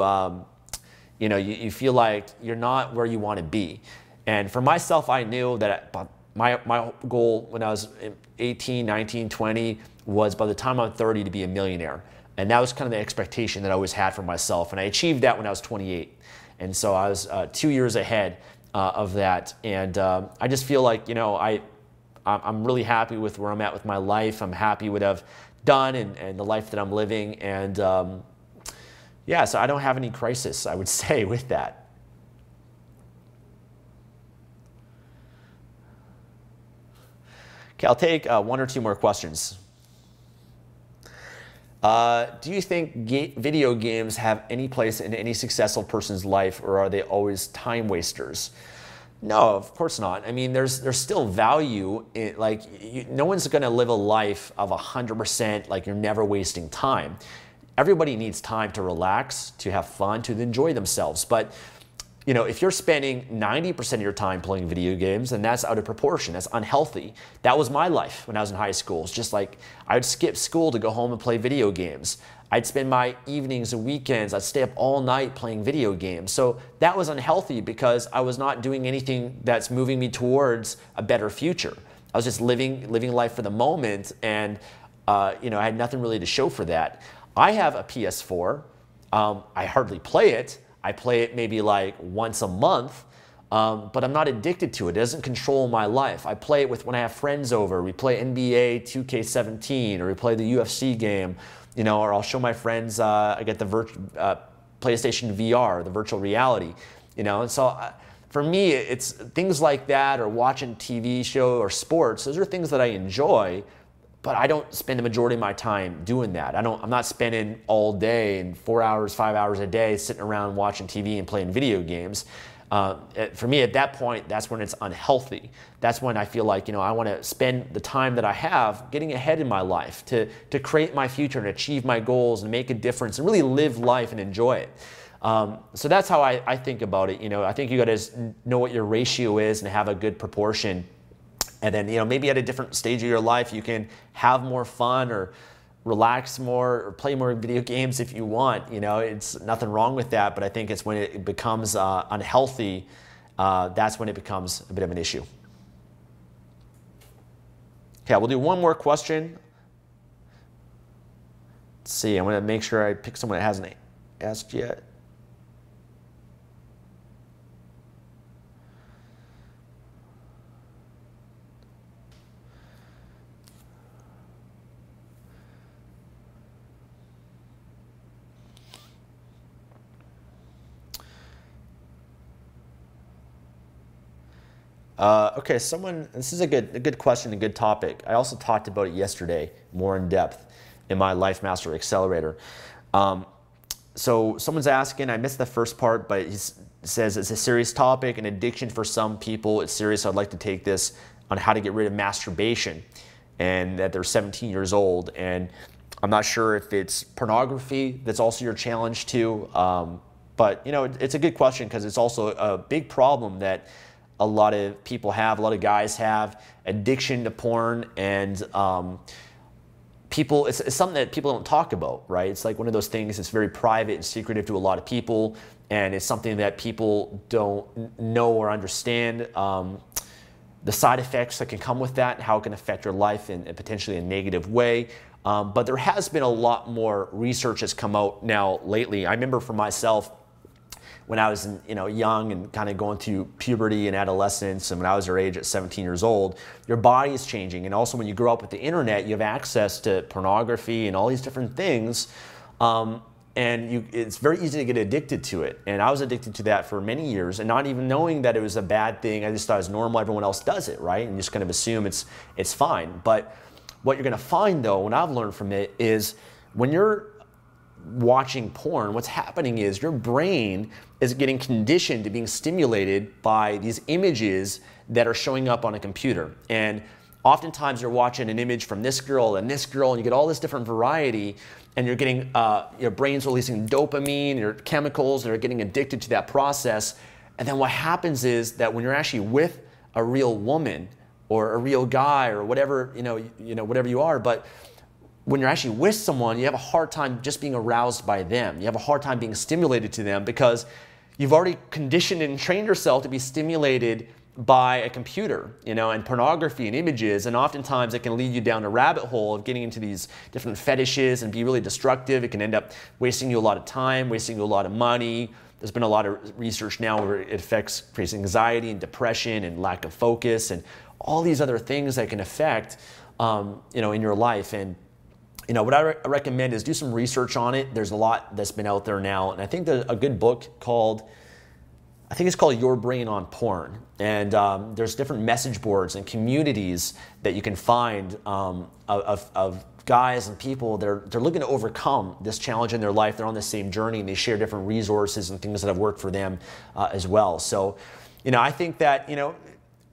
S1: feel like you're not where you want to be. And for myself, I knew that my goal when I was 18, 19, 20 was by the time I'm 30 to be a millionaire. And that was kind of the expectation that I always had for myself. And I achieved that when I was 28. And so I was 2 years ahead of that. And I just feel like, you know, I'm really happy with where I'm at with my life. I'm happy with what I've done and the life that I'm living. And yeah, so I don't have any crisis, I would say, with that. Okay, I'll take one or two more questions. Do you think video games have any place in any successful person's life, or are they always time wasters? No, of course not. I mean, there's still value in, like, no one's going to live a life of 100%, like you're never wasting time. Everybody needs time to relax, to have fun, to enjoy themselves. But you know, if you're spending 90% of your time playing video games, then that's out of proportion. That's unhealthy. That was my life when I was in high school. It's just like I would skip school to go home and play video games. I'd spend my evenings and weekends, I'd stay up all night playing video games. So that was unhealthy because I was not doing anything that's moving me towards a better future. I was just living life for the moment, and you know, I had nothing really to show for that. I have a PS4. I hardly play it. I play it maybe like once a month, but I'm not addicted to it. It doesn't control my life. I play it with when I have friends over. We play NBA 2K17, or we play the UFC game, you know, or I'll show my friends, I get the PlayStation VR, the virtual reality, you know. And so for me, it's things like that, or watching TV show or sports. Those are things that I enjoy. But I don't spend the majority of my time doing that. I'm not spending all day and 4 hours, 5 hours a day sitting around watching TV and playing video games. For me, at that point, that's when it's unhealthy. That's when I feel like, you know, I want to spend the time that I have getting ahead in my life to create my future and achieve my goals and make a difference and really live life and enjoy it. So that's how I think about it. You know, I think you got to know what your ratio is and have a good proportion. And then, you know, maybe at a different stage of your life, you can have more fun or relax more or play more video games if you want. You know, it's nothing wrong with that. But I think it's when it becomes unhealthy, that's when it becomes a bit of an issue. Okay, we'll do one more question. Let's see, I'm going to make sure I pick someone that hasn't asked yet. Okay, this is a good question, a good topic. I also talked about it yesterday, more in depth, in my Life Master Accelerator. So someone's asking, I missed the first part, but he says it's a serious topic, an addiction for some people. It's serious, so I'd like to take this on how to get rid of masturbation, and that they're 17 years old. And I'm not sure if it's pornography that's also your challenge too. But you know, it's a good question because it's also a big problem that a lot of people have, a lot of guys have, addiction to porn, and it's something that people don't talk about, right? It's like one of those things that's very private and secretive to a lot of people, and it's something that people don't know or understand the side effects that can come with that and how it can affect your life in potentially a negative way. But there has been a lot more research that's come out now lately. I remember for myself, when I was young and kind of going through puberty and adolescence, and when I was your age at 17 years old, your body is changing. And also when you grow up with the internet, you have access to pornography and all these different things. It's very easy to get addicted to it. And I was addicted to that for many years, and not even knowing that it was a bad thing. I just thought it was normal. Everyone else does it, right? And you just kind of assume it's fine. But what you're going to find, though, what I've learned from it is when you're watching porn, what's happening is your brain is getting conditioned to being stimulated by these images that are showing up on a computer. And oftentimes you're watching an image from this girl, and you get all this different variety, and you're getting, your brain's releasing dopamine, your chemicals that are getting addicted to that process. And then what happens is that when you're actually with a real woman or a real guy or whatever, whatever you are, but when you're actually with someone, you have a hard time just being aroused by them. You have a hard time being stimulated to them because you've already conditioned and trained yourself to be stimulated by a computer, and pornography and images, and oftentimes it can lead you down a rabbit hole of getting into these different fetishes and be really destructive. It can end up wasting you a lot of time, wasting you a lot of money. There's been a lot of research now where it affects creates anxiety and depression and lack of focus and all these other things that can affect, in your life. And what I recommend is do some research on it. There's a lot that's been out there now, and I think there's a good book called, I think it's called Your Brain on Porn. And there's different message boards and communities that you can find of guys and people that are looking to overcome this challenge in their life. They're on the same journey, and they share different resources and things that have worked for them as well. So, I think that,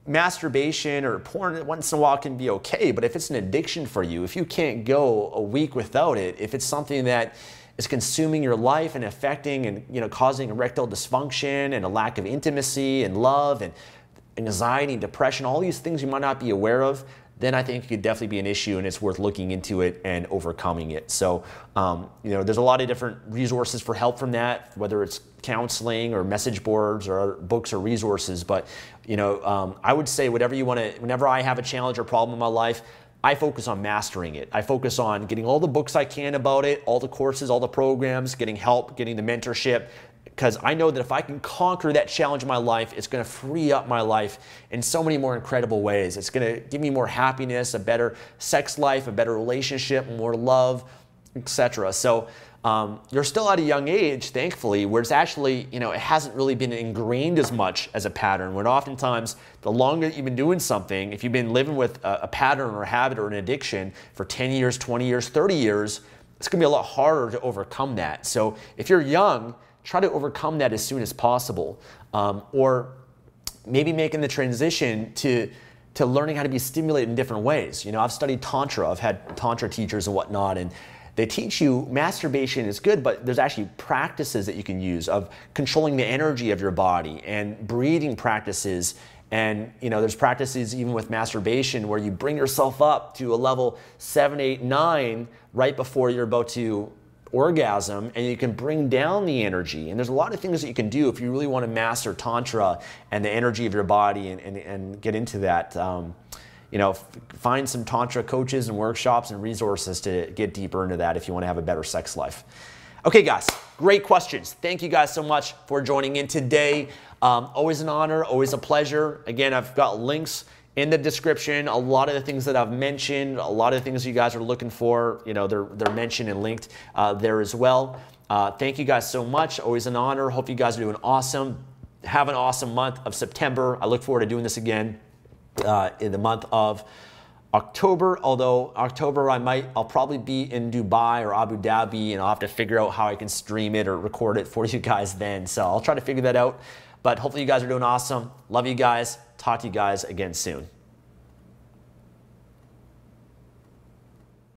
S1: masturbation or porn once in a while can be okay, but if it's an addiction for you, if you can't go a week without it, if it's something that is consuming your life and affecting and causing erectile dysfunction and a lack of intimacy and love and anxiety and depression, all these things you might not be aware of, then I think it could definitely be an issue, and it's worth looking into it and overcoming it. So, there's a lot of different resources for help from that, whether it's counseling or message boards or other books or resources. But, I would say whatever you want to, whenever I have a challenge or problem in my life, I focus on mastering it. I focus on getting all the books I can about it, all the courses, all the programs, getting help, getting the mentorship, because I know that if I can conquer that challenge in my life, it's going to free up my life in so many more incredible ways. It's going to give me more happiness, a better sex life, a better relationship, more love, etc. So you're still at a young age, thankfully, where it's actually, it hasn't really been ingrained as much as a pattern. When oftentimes, the longer that you've been doing something, if you've been living with a pattern or a habit or an addiction for 10 years, 20 years, 30 years, it's going to be a lot harder to overcome that. So if you're young, try to overcome that as soon as possible. Or maybe making the transition to learning how to be stimulated in different ways. I've studied Tantra. I've had Tantra teachers and whatnot, and they teach you masturbation is good, but there's actually practices that you can use of controlling the energy of your body and breathing practices. And there's practices even with masturbation where you bring yourself up to a level 7, 8, 9 right before you're about to orgasm, and you can bring down the energy. And there's a lot of things that you can do if you really want to master Tantra and the energy of your body and get into that. Find some Tantra coaches and workshops and resources to get deeper into that if you want to have a better sex life. Okay, guys, great questions. Thank you guys so much for joining in today. Always an honor, always a pleasure. Again, I've got links in the description. A lot of the things that I've mentioned, a lot of the things you guys are looking for, they're mentioned and linked there as well. Thank you guys so much. Always an honor. Hope you guys are doing awesome. Have an awesome month of September. I look forward to doing this again in the month of October, although October I'll probably be in Dubai or Abu Dhabi, and I'll have to figure out how I can stream it or record it for you guys then. So I'll try to figure that out. But hopefully you guys are doing awesome. Love you guys. Talk to you guys again soon.